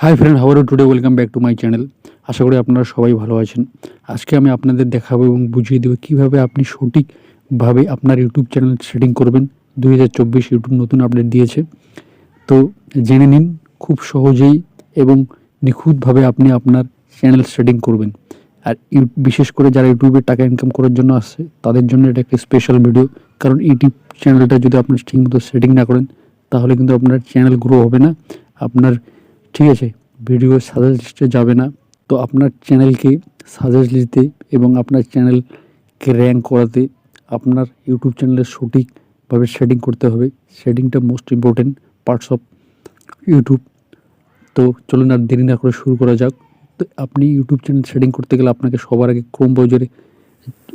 High friend, how are you today? Welcome back to my channel. আশা করি আপনারা সবাই ভালো আছেন। আজকে আমি আপনাদের দেখাবো এবং বুঝিয়ে দেবো কীভাবে আপনি সঠিকভাবে আপনার ইউটিউব চ্যানেল সেটিং করবেন। 2024 ইউটিউব নতুন আপডেট দিয়েছে, তো জেনে নিন খুব সহজেই এবং নিখুঁতভাবে আপনি আপনার চ্যানেল সেটিং করবেন। আর বিশেষ করে যারা ইউটিউবে টাকা ইনকাম করার জন্য আসছে তাদের জন্য এটা একটা স্পেশাল ভিডিও। কারণ ইউটিউব চ্যানেলটা যদি আপনি ঠিকমতো সেটিং না করেন তাহলে কিন্তু আপনার চ্যানেল গ্রো হবে না, আপনার ঠিক আছে ভিডিও সাজেস্ট লিস্টে যাবে না। তো আপনার চ্যানেলকে সাজেস্ট লিস্টে এবং আপনার চ্যানেলকে র্যাঙ্ক করাতে আপনার ইউটিউব চ্যানেলের সঠিকভাবে সেটিং করতে হবে। সেটিংটা most important parts of YouTube. তো চলুন আর দেরি না করে শুরু করা যাক। তো আপনি ইউটিউব চ্যানেল সেটিং করতে গেলে আপনাকে সবার আগে ক্রোম ব্রাউজারে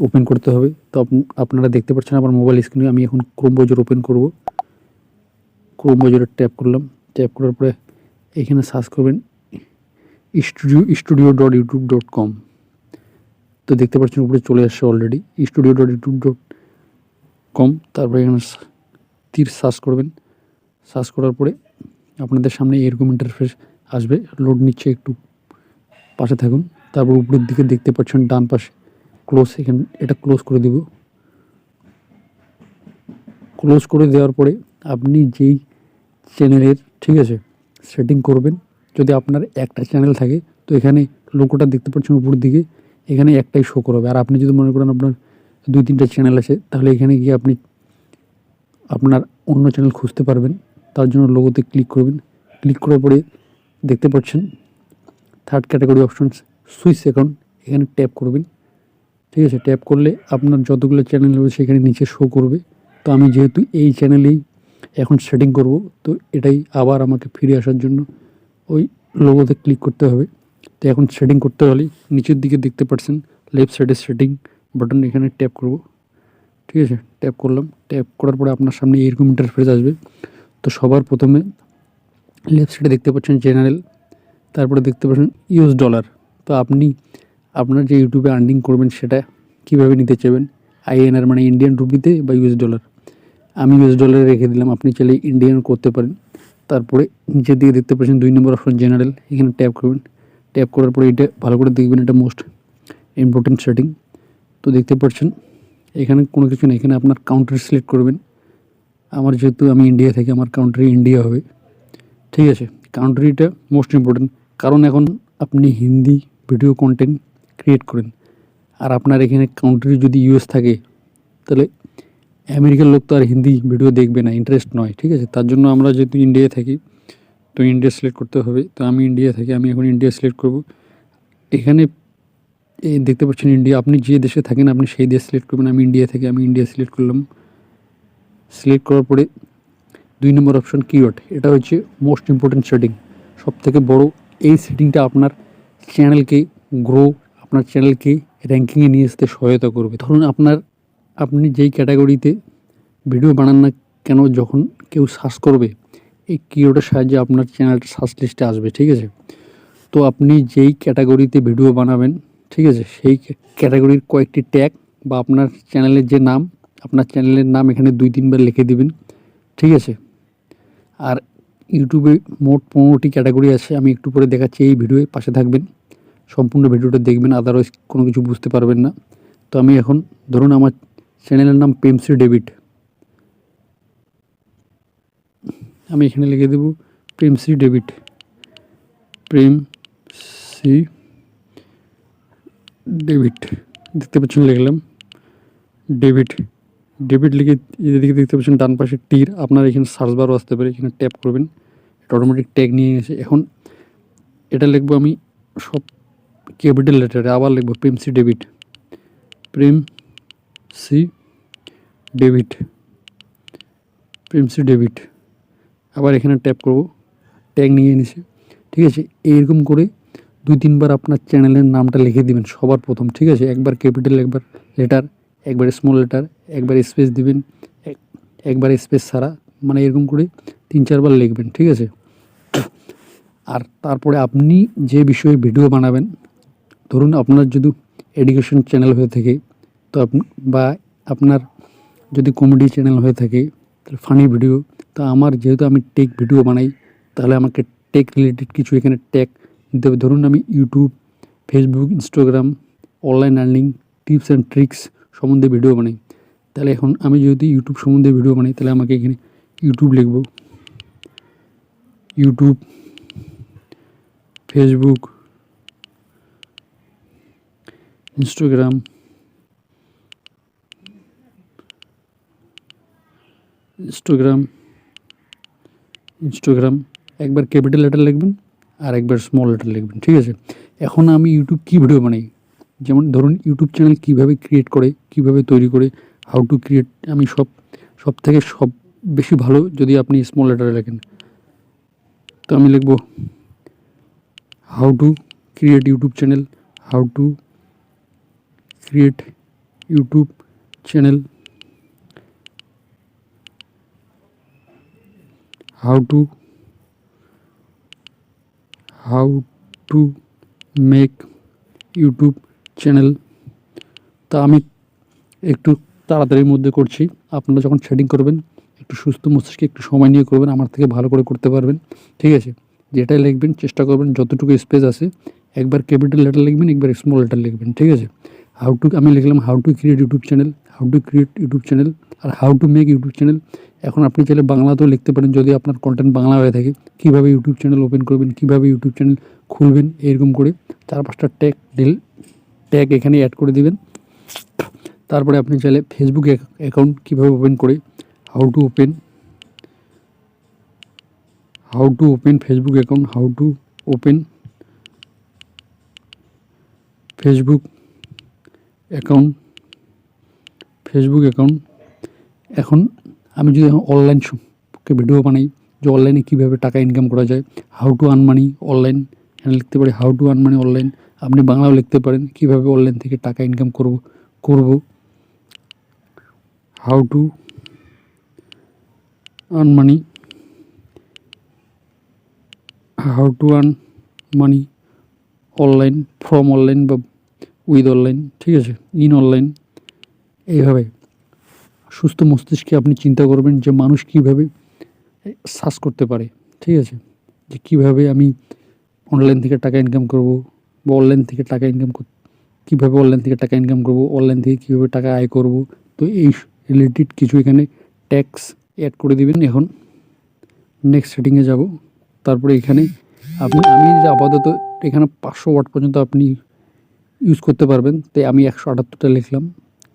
ওপেন করতে হবে। তো আপনারা দেখতে পাচ্ছেন আমার মোবাইল স্ক্রিনে আমি এখন ক্রোম ব্রাউজার ওপেন করব। ক্রোম ব্রাউজারে ট্যাপ করলাম। ট্যাপ করার পরে এখানে সার্চ করবেন studio.youtube.com। তো দেখতে পাচ্ছেন উপরে চলে আসছে অলরেডি studio.youtube.com। তারপরে এখানে তীর সার্চ করবেন। সার্চ করার পরে আপনাদের সামনে এরকম ইন্টারফেস আসবে, লোড নিচ্ছে, একটু পাশে থাকুন। তারপর উপরের দিকে দেখতে পাচ্ছেন ডান পাশে ক্লোজ, এখানে এটা ক্লোজ করে দিব। ক্লোজ করে দেওয়ার পরে আপনি যেই চ্যানেলের ঠিক আছে সেটিং করবেন, যদি আপনার একটা চ্যানেল থাকে তো এখানে লোগোটা দেখতে পাচ্ছেন উপরের দিকে, এখানে একটাই শো করবে। আর আপনি যদি মনে করেন আপনার 2-3টা চ্যানেল আছে তাহলে এখানে গিয়ে আপনি আপনার অন্য চ্যানেল খুঁজতে পারবেন। তার জন্য লোগোতে ক্লিক করবেন। ক্লিক করার পরে দেখতে পাচ্ছেন third category option switch account, এখানে ট্যাপ করবেন। ঠিক আছে, ট্যাপ করলে আপনার যতগুলো চ্যানেল রয়েছে সেখানে নিচে শো করবে। তো আমি যেহেতু এই চ্যানেলেই এখন সেটিং করব, তো এটাই আবার আমাকে ফিরে আসার জন্য ওই লোগোতে ক্লিক করতে হবে। তো এখন সেটিং করতে হলে নিচের দিকে দেখতে পাচ্ছেন লেফট সাইডে সেটিং বাটন, এখানে ট্যাপ করব। ঠিক আছে, ট্যাপ করলাম। ট্যাপ করার পরে আপনার সামনে এরকম ইন্টারফেস আসবে। তো সবার প্রথমে লেফট সাইডে দেখতে পাচ্ছেন জেনারেল, তারপরে দেখতে পাচ্ছেন ইউএস ডলার। তো আপনি আপনার যে ইউটিউবে আর্নিং করবেন সেটা কীভাবে নিতে চাইবেন, আইএনআর মানে ইন্ডিয়ান রুপিতে বা ইউএস ডলার। আমি ইউএস ডলারে রেখে দিলাম, আপনি চাইলে ইন্ডিয়ান করতে পারেন। তারপরে নিচের দিকে দেখতে পাচ্ছেন 2 নম্বর অপশন জেনারেল, এখানে ট্যাপ করবেন। ট্যাপ করার পরে এটা ভালো করে দেখবেন, এটা মোস্ট ইম্পর্টেন্ট সেটিং। তো দেখতে পাচ্ছেন এখানে কোনো কিছু নেই, এখানে আপনার কান্ট্রি সিলেক্ট করবেন। আমার যেহেতু আমি ইন্ডিয়া থেকে, আমার কান্ট্রি ইন্ডিয়া হবে। ঠিক আছে, কান্ট্রিটা মোস্ট ইম্পর্টেন্ট, কারণ এখন আপনি হিন্দি ভিডিও কন্টেন্ট ক্রিয়েট করেন আর আপনার এখানে কান্ট্রি যদি ইউএস থাকে তাহলে আমেরিকার লোক তো আর হিন্দি ভিডিও দেখবে না, ইন্টারেস্ট নয়। ঠিক আছে, তার জন্য আমরা যেহেতু ইন্ডিয়ায় থাকি তো ইন্ডিয়া সিলেক্ট করতে হবে। তো আমি ইন্ডিয়া থাকি, আমি এখন ইন্ডিয়া সিলেক্ট করব। এখানে দেখতে পাচ্ছেন ইন্ডিয়া, আপনি যে দেশে থাকেন আপনি সেই দেশ সিলেক্ট করবেন। আমি ইন্ডিয়া থেকে, আমি ইন্ডিয়া সিলেক্ট করলাম। সিলেক্ট করার পরে 2 নম্বর অপশন কিওয়ার্ড, এটা হচ্ছে মোস্ট ইম্পর্টেন্ট সেটিং, সবথেকে বড়। এই সেটিংটা আপনার চ্যানেলকে গ্রো, আপনার চ্যানেলকে র্যাঙ্কিংয়ে নিয়ে আসতে সহায়তা করবে। ধরুন আপনি যেই ক্যাটাগরিতে ভিডিও বানান না কেন, যখন কেউ সার্চ করবে এই কিওয়ার্ডের সাহায্যে আপনার চ্যানেলটা সার্চ লিস্টে আসবে। ঠিক আছে, তো আপনি যেই ক্যাটাগরিতে ভিডিও বানাবেন ঠিক আছে সেই ক্যাটাগরির কয়েকটি ট্যাগ বা আপনার চ্যানেলের যে নাম, আপনার চ্যানেলের নাম এখানে 2-3 বার লিখে দিবেন। ঠিক আছে, আর ইউটিউবে মোট 15টি ক্যাটাগরি আছে, আমি একটু পরে দেখাচ্ছি। এই ভিডিওয়ে পাশে থাকবেন, সম্পূর্ণ ভিডিওটা দেখবেন, আদারওয়াইজ কোনো কিছু বুঝতে পারবেন না। তো আমি এখন ধরুন আমার চ্যানেলের নাম প্রেমশ্রী ডেভিড, আমি এখানে লিখে দেব প্রেমশ্রী ডেভিড, প্রেমশ্রী ডেভিড। দেখতে পাচ্ছেন লিখলাম ডেভিড। ডেভিড লিখে এদিকে দেখতে পাচ্ছেন ডান পাশে তীর, আপনার এখানে সার্চ বারও আসতে পারে, এখানে ট্যাপ করবেন, এটা অটোমেটিক ট্যাগ নিয়ে গেছে। এখন এটা লিখবো আমি সব ক্যাপিটাল লেটারে, আবার লিখবো প্রেমশ্রী ডেভিড, প্রেমশ্রী ডেভিড, প্রেমশ্রী ডেভিড। আবার এখানে ট্যাপ করব, ট্যাগ নিয়ে নিছে। ঠিক আছে, এইরকম করে 2-3 বার আপনার চ্যানেলের নামটা লিখে দিবেন সবার প্রথম। ঠিক আছে, একবার ক্যাপিটাল, একবার লেটার, একবার স্মল লেটার, একবার স্পেস দিবেন, একবার স্পেস ছাড়া, মানে এরকম করে 3-4 বার লিখবেন। ঠিক আছে, আর তারপরে আপনি যে বিষয়ে ভিডিও বানাবেন, ধরুন আপনার যদি এডুকেশন চ্যানেল হয়ে থাকে তো বা আপনার যদি কমেডি চ্যানেল হয়ে থাকে তাহলে ফানি ভিডিও, তো আমার যেহেতু আমি টেক ভিডিও বানাই তাহলে আমাকে টেক রিলেটেড কিছু এখানে ট্যাগ দিতে হবে। ধরুন আমি YouTube, Facebook, Instagram, online earning, tips and tricks সম্বন্ধে ভিডিও বানাই। তাহলে এখন আমি যদি ইউটিউব সম্বন্ধে ভিডিও বানাই তাহলে আমাকে এখানে ইউটিউব লিখব, ইউটিউব, ফেসবুক, ইনস্টাগ্রাম, ইনস্টাগ্রাম একবার ক্যাপিটাল লেটার লিখবেন আর একবার স্মল লেটার লিখবেন, ঠিক আছে। এখন আমি ইউটিউব কী ভিডিও বানাই, যেমন ধরুন ইউটিউব চ্যানেল কীভাবে ক্রিয়েট করে, কীভাবে তৈরি করে, হাউ টু ক্রিয়েট, আমি সব থেকে বেশি ভালো যদি আপনি স্মল লেটারে লেখেন। তো আমি লিখব how to create YouTube channel, how to create YouTube channel, how to make YouTube channel. তা আমি একটু তাড়াতাড়ির মধ্যে করছি, আপনারা যখন সেটিং করবেন একটু সুস্থ মস্তিষ্কে একটু সময় নিয়ে করবেন, আমার থেকে ভালো করে করতে পারবেন, ঠিক আছে। যেটাই লিখবেন চেষ্টা করবেন যতটুকু স্পেস আছে একবার ক্যাপিটাল লেটার লিখবেন, একবার স্মল লেটার লিখবেন, ঠিক আছে। আমি লিখলাম how to create YouTube channel, আর how to make YouTube channel. এখন আপনি চাইলে বাংলাতেও লিখতে পারেন যদি আপনার কন্টেন্ট বাংলা হয়ে থাকে, কীভাবে ইউটিউব চ্যানেল ওপেন করবেন, কীভাবে ইউটিউব চ্যানেল খুলবেন, এরকম করে 4-5টা ট্যাগ এখানে অ্যাড করে দিবেন। তারপরে আপনি চাইলে ফেসবুক অ্যাকাউন্ট কীভাবে ওপেন করে, how to open Facebook account, how to open Facebook account. এখন আমি যদি অনলাইন ভিডিও বানাই যে অনলাইনে কীভাবে টাকা ইনকাম করা যায়, how to earn money online, এখানে লিখতে পারি how to earn money online. আপনি বাংলাও লিখতে পারেন কীভাবে অনলাইন থেকে টাকা ইনকাম করব, how to earn money online, from online বা উইথ অনলাইন, ঠিক আছে, ইন অনলাইন। এইভাবে সুস্থ মস্তিষ্কে আপনি চিন্তা করবেন যে মানুষ কীভাবে সার্চ করতে পারে, ঠিক আছে, যে কীভাবে আমি অনলাইন থেকে টাকা ইনকাম করব, বা অনলাইন থেকে টাকা ইনকাম কীভাবে অনলাইন থেকে টাকা ইনকাম করব, অনলাইন থেকে কীভাবে টাকা আয় করব। তো এই রিলেটেড কিছু এখানে ট্যাক্স অ্যাড করে দিবেন। এখন নেক্সট সেটিংয়ে যাব। তারপরে এখানে আমি যে আপাতত এখানে 500 ওয়াট পর্যন্ত আপনি ইউজ করতে পারবেন, তাই আমি 178টা লিখলাম,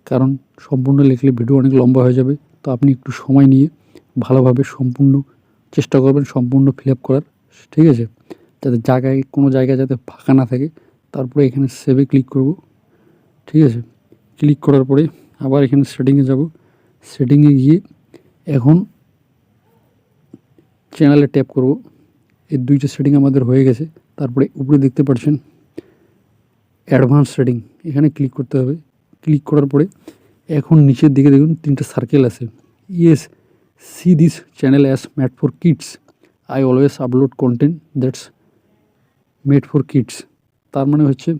কারণ সম্পূর্ণ লিখলে ভিডিও অনেক লম্বা হয়ে যাবে। তো আপনি একটু সময় নিয়ে ভালোভাবে চেষ্টা করবেন সম্পূর্ণ ফিল আপ করার, ঠিক আছে, যাতে কোনো জায়গায় যাতে ফাঁকা না থাকে। তারপরে এখানে সেভে ক্লিক করব, ঠিক আছে। ক্লিক করার পরে আবার এখানে সেটিংয়ে যাব। সেটিংয়ে গিয়ে এখন চ্যানেলে ট্যাপ করব। এই 2টা সেটিং আমাদের হয়ে গেছে। তারপরে উপরে দেখতে পাচ্ছেন অ্যাডভান্স সেটিং, এখানে ক্লিক করতে হবে। ক্লিক করার পরে এখন নিচের দিকে দেখুন 3টা সার্কেল আছে। Yes, see this channel as made for kids, I always upload content that's made for kids. তার মানে হচ্ছে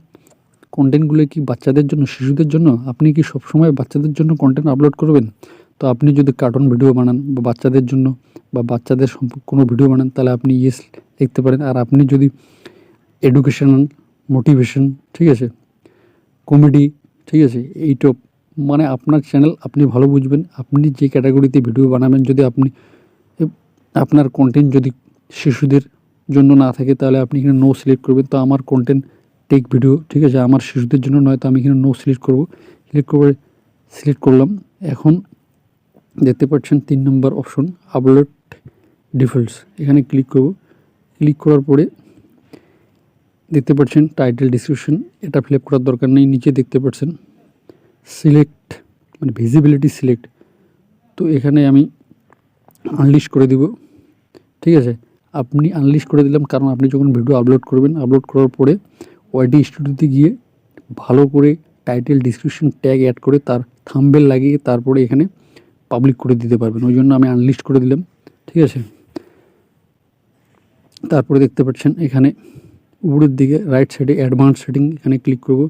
কন্টেন্টগুলো কি বাচ্চাদের জন্য, শিশুদের জন্য? আপনি কি সবসময় বাচ্চাদের জন্য কন্টেন্ট আপলোড করবেন? তো আপনি যদি কার্টুন ভিডিও বানান বা বাচ্চাদের জন্য বা বাচ্চাদের কোনো ভিডিও বানান তাহলে আপনি ইয়েস লিখতে পারেন। আর আপনি যদি এডুকেশনাল, মোটিভেশন, ঠিক আছে, কমেডি, ঠিক আছে, এইটপ, মানে আপনার চ্যানেল আপনি ভালো বুঝবেন। আপনি যে ক্যাটাগরিতে ভিডিও বানাবেন, যদি আপনার কন্টেন্ট যদি শিশুদের জন্য না থাকে তাহলে আপনি এখানে নো সিলেক্ট করবেন। তো আমার কন্টেন্ট টেক ভিডিও, ঠিক আছে, আমার শিশুদের জন্য নয়, তো আমি এখানে নো সিলেক্ট করব। সিলেক্ট করলাম। এখন দেখতে পাচ্ছেন 3 নম্বর অপশন আপলোড ডিফল্টস, এখানে ক্লিক করব। ক্লিক করার পরে দেখতে পাচ্ছেন টাইটেল, ডিসক্রিপশন, এটা ফিল আপ করার দরকার নেই। নিচে দেখতে পাচ্ছেন সিলেক্ট, মানে ভিজিবিলিটি সিলেক্ট, তো এখানে আমি আনলিস্ট করে দিব, ঠিক আছে। আপনি আনলিস্ট করে দিলাম কারণ আপনি যখন ভিডিও আপলোড করবেন, আপলোড করার পরে ওয়াইটি স্টুডিওতে গিয়ে ভালো করে টাইটেল, ডিসক্রিপশন, ট্যাগ অ্যাড করে তার থাম্বনেল লাগিয়ে তারপরে এখানে পাবলিক করে দিতে পারবেন। ওই জন্য আমি আনলিস্ট করে দিলাম, ঠিক আছে। তারপরে দেখতে পাচ্ছেন এখানে উপরের দিকে রাইট সাইডে অ্যাডভান্স সেটিং, এখানে ক্লিক করব।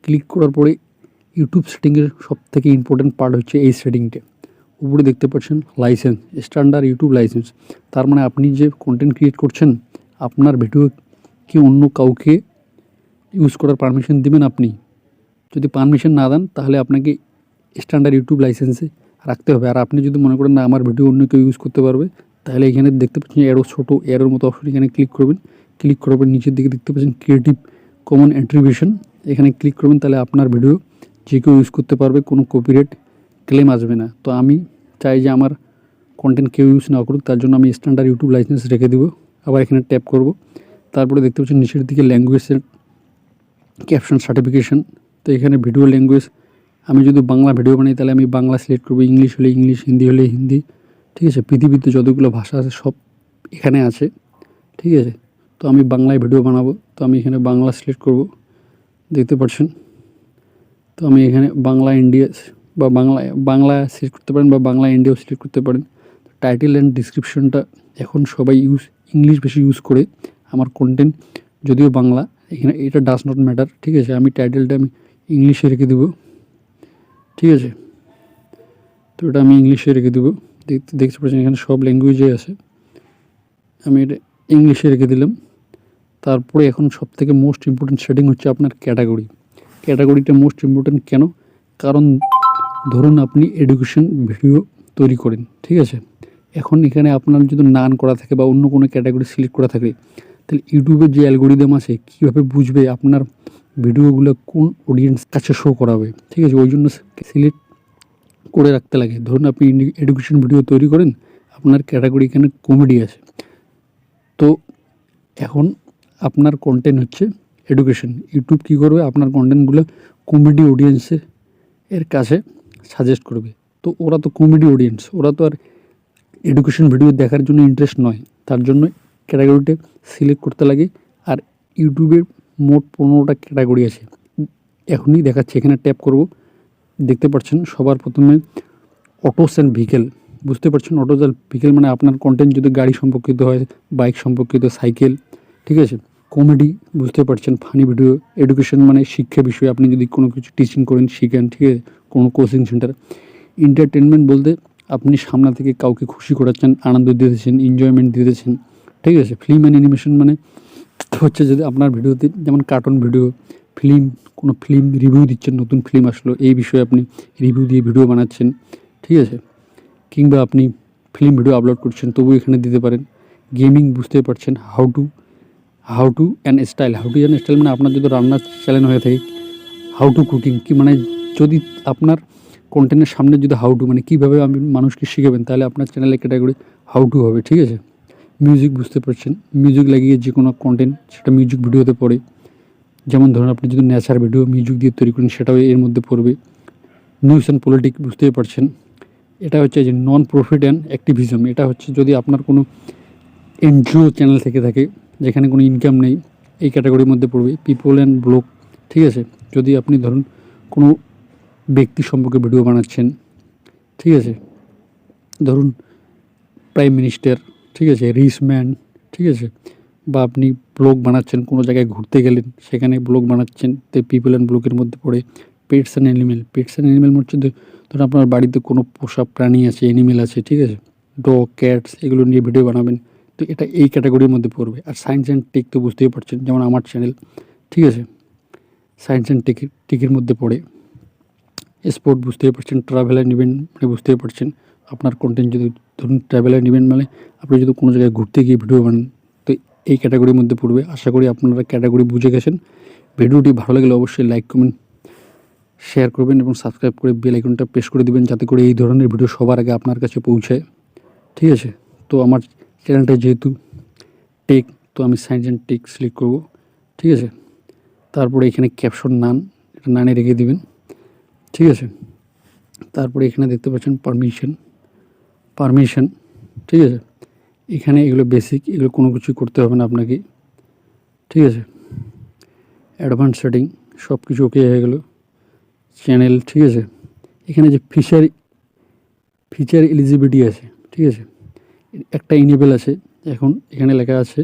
ক্লিক করার পরে ইউটিউব সেটিংয়ের সবথেকে ইম্পর্টেন্ট পার্ট হচ্ছে এই সেটিংটা। উপরে দেখতে পাচ্ছেন লাইসেন্স, স্ট্যান্ডার্ড ইউটিউব লাইসেন্স। তার মানে আপনি যে কন্টেন্ট ক্রিয়েট করছেন, আপনার ভিডিও কি অন্য কাউকে ইউজ করার পারমিশন দিবেন আপনি? যদি পারমিশন না দেন তাহলে আপনাকে স্ট্যান্ডার্ড ইউটিউব লাইসেন্সে রাখতে হবে। আর আপনি যদি মনে করেন না আমার ভিডিও অন্য কেউ ইউজ করতে পারবে, তাহলে এখানে দেখতে পাচ্ছেন অ্যারো, ছোটো অ্যারোর মতো অপশন, এখানে ক্লিক করবেন। ক্লিক করার পর নিচের দিকে দেখতে পাচ্ছেন ক্রিয়েটিভ কমন অ্যাট্রিবিউশন, এখানে ক্লিক করবেন। তাহলে আপনার ভিডিও যে কেউ ইউজ করতে পারবে, কোনো কপিরাইট ক্লেম আসবে না। তো আমি চাই যে আমার কন্টেন্ট কেউ ইউজ না করুক, তার জন্য আমি স্ট্যান্ডার্ড ইউটিউব লাইসেন্স রেখে দেবো। আবার এখানে ট্যাপ করব। তারপরে দেখতে পাচ্ছেন নিচের দিকে ল্যাঙ্গুয়েজের ক্যাপশন সার্টিফিকেশন। তো এখানে ভিডিও ল্যাঙ্গুয়েজ, আমি যদি বাংলা ভিডিও বানাই তাহলে আমি বাংলা সিলেক্ট করবো, ইংলিশ হলে ইংলিশ, হিন্দি হলে হিন্দি। ঠিক আছে, পৃথিবীতে যতগুলো ভাষা আছে সব এখানে আছে। ঠিক আছে, তো আমি বাংলায় ভিডিও বানাবো, তো আমি এখানে বাংলা সিলেক্ট করব, দেখতে পাচ্ছেন। তো আমি এখানে বাংলা ইন্ডিয়া বা বাংলা সিলেক্ট করতে পারেন বা বাংলা ইন্ডিয়াও সিলেক্ট করতে পারেন। টাইটেল অ্যান্ড ডিসক্রিপশনটা এখন সবাই ইংলিশ বেশি ইউজ করে। আমার কন্টেন্ট যদিও বাংলা, এখানে এটা ডাজ নট ম্যাটার। ঠিক আছে, আমি টাইটেলটা আমি ইংলিশে রেখে দেবো। ঠিক আছে, তো এটা আমি ইংলিশে রেখে দেবো। দেখতে পাচ্ছেন এখানে সব ল্যাঙ্গুয়েজে আছে, আমি এটা ইংলিশে রেখে দিলাম। তারপরে এখন সবথেকে মোস্ট ইম্পর্টেন্ট সেটিং হচ্ছে আপনার ক্যাটাগরি। ক্যাটাগরিটা মোস্ট ইম্পর্টেন্ট কেন? কারণ ধরুন আপনি এডুকেশন ভিডিও তৈরি করেন, ঠিক আছে, এখন এখানে আপনার যদি নান করা থাকে বা অন্য কোনো ক্যাটাগরি সিলেক্ট করা থাকে, তাহলে ইউটিউবের যে অ্যালগোরিদম আছে কীভাবে বুঝবে আপনার ভিডিওগুলো কোন অডিয়েন্স কাছে শো করাবে? ঠিক আছে, ওই জন্য সিলেক্ট করে রাখতে লাগে। ধরুন আপনি এডুকেশন ভিডিও তৈরি করেন, আপনার ক্যাটাগরি এখানে কমেডি আছে, তো এখন আপনার কন্টেন্ট হচ্ছে এডুকেশন। ইউটিউব কী করবে, আপনার কন্টেন্টগুলো কমেডি অডিয়েন্সের কাছে সাজেস্ট করবে। তো ওরা তো কমেডি অডিয়েন্স, ওরা তো আর এডুকেশন ভিডিও দেখার জন্য ইন্টারেস্ট নয়, তার জন্য ক্যাটাগরিটা সিলেক্ট করতে লাগে। আর ইউটিউবের মোট 15টা ক্যাটাগরি আছে, এখনই দেখাচ্ছে। এখানে ট্যাপ করব, দেখতে পাচ্ছেন সবার প্রথমে অটোস অ্যান্ড ভেহিকেল। বুঝতে পারছেন, অটোস অ্যান্ড ভেহিকেল মানে আপনার কন্টেন্ট যদি গাড়ি সম্পর্কিত হয়, বাইক সম্পর্কিত, সাইকেল, ঠিক আছে। কমেডি, বুঝতে পারছেন, ফানি ভিডিও। এডুকেশন মানে শিক্ষা বিষয়, আপনি যদি কোনো কিছু টিচিং করেন, শিখেন, ঠিক আছে, কোনো কোচিং সেন্টার। এন্টারটেনমেন্ট বলতে আপনি সামনে থেকে কাউকে খুশি করাচ্ছেন, আনন্দ দিতেছেন, এনজয়মেন্ট দিতেছেন, ঠিক আছে। ফিল্ম অ্যান্ড অ্যানিমেশন মানে হচ্ছে যদি আপনার ভিডিওতে, যেমন কার্টুন ভিডিও, ফিল্ম, কোনো ফিল্ম রিভিউ দিচ্ছেন, নতুন ফিল্ম আসলো এই বিষয়ে আপনি রিভিউ দিয়ে ভিডিও বানাচ্ছেন, ঠিক আছে। কিংবা আপনি ফিল্ম ভিডিও আপলোড করছেন, তবু এখানে দিতে পারেন। গেমিং, বুঝতে পারছেন, how to and style. How to and style মানে আপনার যদি রান্নার চ্যানেল হয়ে থাকে, হাউ টু কুকিং, কি মানে যদি আপনার কন্টেন্টের সামনে যদি হাউ টু মানে কীভাবে আপনি মানুষকে শিখাবেন, তাহলে আপনার চ্যানেলের ক্যাটাগরি হাউ টু হবে, ঠিক আছে। মিউজিক, বুঝতে পারছেন, মিউজিক লাগিয়ে যে কোনো কন্টেন্ট সেটা মিউজিক ভিডিওতে পড়ে। যেমন ধরুন আপনি যদি নেচার ভিডিও মিউজিক দিয়ে তৈরি করেন, সেটাও এর মধ্যে পড়বে। নিউজ অ্যান্ড পলিটিক্স, বুঝতেই পারছেন, এটা হচ্ছে যে নন প্রফিট অ্যান্ড অ্যাক্টিভিজম। এটা হচ্ছে যদি আপনার কোনো এনজিও চ্যানেল থেকে থাকে যেখানে কোনো ইনকাম নেই, এই ক্যাটাগরির মধ্যে পড়বে। পিপল অ্যান্ড ব্লগ, ঠিক আছে, যদি আপনি ধরুন কোনো ব্যক্তি সম্পর্কে ভিডিও বানাচ্ছেন, ঠিক আছে, ধরুন প্রাইম মিনিস্টার, ঠিক আছে, রিচ ম্যান, ঠিক আছে, বা আপনি ব্লগ বানাচ্ছেন, কোনো জায়গায় ঘুরতে গেলেন সেখানে ব্লগ বানাচ্ছেন, তো পিপল অ্যান্ড ব্লগের মধ্যে পড়ে। Pets and animal, pets and animal হচ্ছে ধরুন আপনার বাড়িতে কোনো পোষা প্রাণী আছে, অ্যানিমেল আছে, ঠিক আছে, ডগ, ক্যাটস, এগুলো নিয়ে ভিডিও বানাবেন, তো এটা এই ক্যাটাগরির মধ্যে পড়বে। আর সায়েন্স অ্যান্ড টেক তো বুঝতেই পারছেন, যেমন আমার চ্যানেল, ঠিক আছে, সায়েন্স অ্যান্ড টেকের মধ্যে পড়ে। স্পোর্ট, বুঝতেই পারছেন, ট্রাভেল অ্যান্ড ইভেন্ট মানে বুঝতেই পারছেন, আপনার কন্টেন্ট যদি ধরুন ট্রাভেল অ্যান্ড ইভেন্ট মানে আপনি যদি কোনো জায়গায় ঘুরতে গিয়ে ভিডিও বানান, তো এই ক্যাটাগরির মধ্যে পড়বে। আশা করি আপনারা ক্যাটাগরি বুঝে গেছেন। ভিডিওটি ভালো লাগলে অবশ্যই লাইক, কমেন্ট, শেয়ার করবেন এবং সাবস্ক্রাইব করে বেল আইকনটা প্রেস করে দিবেন, যাতে করে এই ধরনের ভিডিও সবার আগে আপনার কাছে পৌঁছায়, ঠিক আছে। তো আমার চ্যানেলটা যেহেতু টেক, তো আমি সায়েন্স অ্যান্ড টেক সিলেক্ট করব, ঠিক আছে। তারপরে এখানে ক্যাপশন নান, এটা নানে রেখে দিবেন, ঠিক আছে। তারপরে এখানে দেখতে পাচ্ছেন পারমিশন, ঠিক আছে। এখানে এগুলো বেসিক, এগুলো কোনো কিছুই করতে হবে না আপনাকে, ঠিক আছে। অ্যাডভান্স সেটিং, সব কিছু ওকে হয়ে গেল। চ্যানেল, ঠিক আছে, এখানে যে ফিচার এলিজিবিলিটি আছে, ঠিক আছে, একটা ইনেবল আছে। এখন এখানে লেখা আছে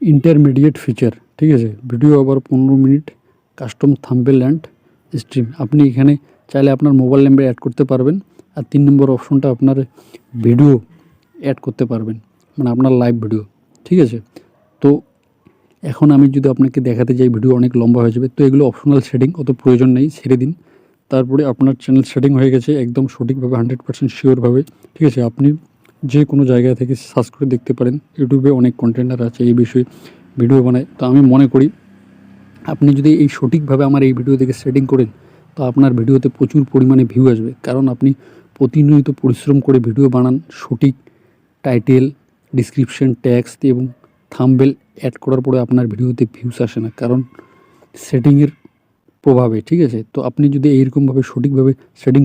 ইন্টারমিডিয়েট ফিচার, ঠিক আছে, video over 15 minute, custom thumbnail and stream. আপনি এখানে চাইলে আপনার মোবাইল নাম্বার অ্যাড করতে পারবেন। আর 3 নম্বর অপশনটা আপনার ভিডিও অ্যাড করতে পারবেন, মানে আপনার লাইভ ভিডিও। ঠিক আছে। তো এখন আমি যদি আপনাকে দেখাতে যাই ভিডিও অনেক লম্বা হয়ে যাবে, তো এগুলো অপশনাল সেটিং, অত প্রয়োজন নেই, ছেড়ে দিন। তারপরে আপনার চ্যানেল সেটিং হয়ে গেছে একদম সঠিকভাবে 100% শিওরভাবে, ঠিক আছে। আপনি যে কোনো জায়গা থেকে সার্চ করে দেখতে পারেন, ইউটিউবে অনেক কন্টেন্টার আছে এই বিষয়ে ভিডিও বানায়। তো আমি মনে করি আপনি যদি এই সঠিকভাবে আমার এই ভিডিও থেকে সেটিং করেন, তো আপনার ভিডিওতে প্রচুর পরিমাণে ভিউ আসবে, কারণ আপনি প্রতিনিয়ত পরিশ্রম করে ভিডিও বানান, সঠিক টাইটেল, ডিসক্রিপশন, ট্যাক্স এবং থাম্বনেল অ্যাড করার পরে আপনার ভিডিওতে ভিউস আসে না, কারণ সেটিংয়ের প্রভাবে, ঠিক আছে। তো আপনি যদি এইরকমভাবে সঠিকভাবে সেটিং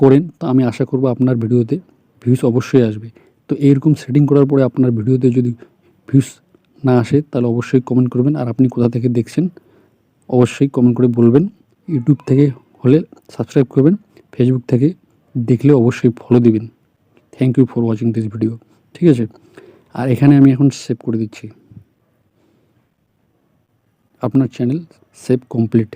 করেন তো আমি আশা করব আপনার ভিডিওতে ভিউস অবশ্যই আসবে। তো এইরকম সেটিং করার পরে আপনার ভিডিওতে যদি ভিউস না আসে তাহলে অবশ্যই কমেন্ট করবেন, আর আপনি কোথা থেকে দেখছেন অবশ্যই কমেন্ট করে বলবেন। ইউটিউব থেকে হলে সাবস্ক্রাইব করবেন, ফেসবুক থেকে দেখলে অবশ্যই ফলো দিবেন। Thank you for watching this video, ঠিক আছে। আর এখানে আমি এখন সেভ করে দিচ্ছি, আপনার চ্যানেল সেভ কমপ্লিট।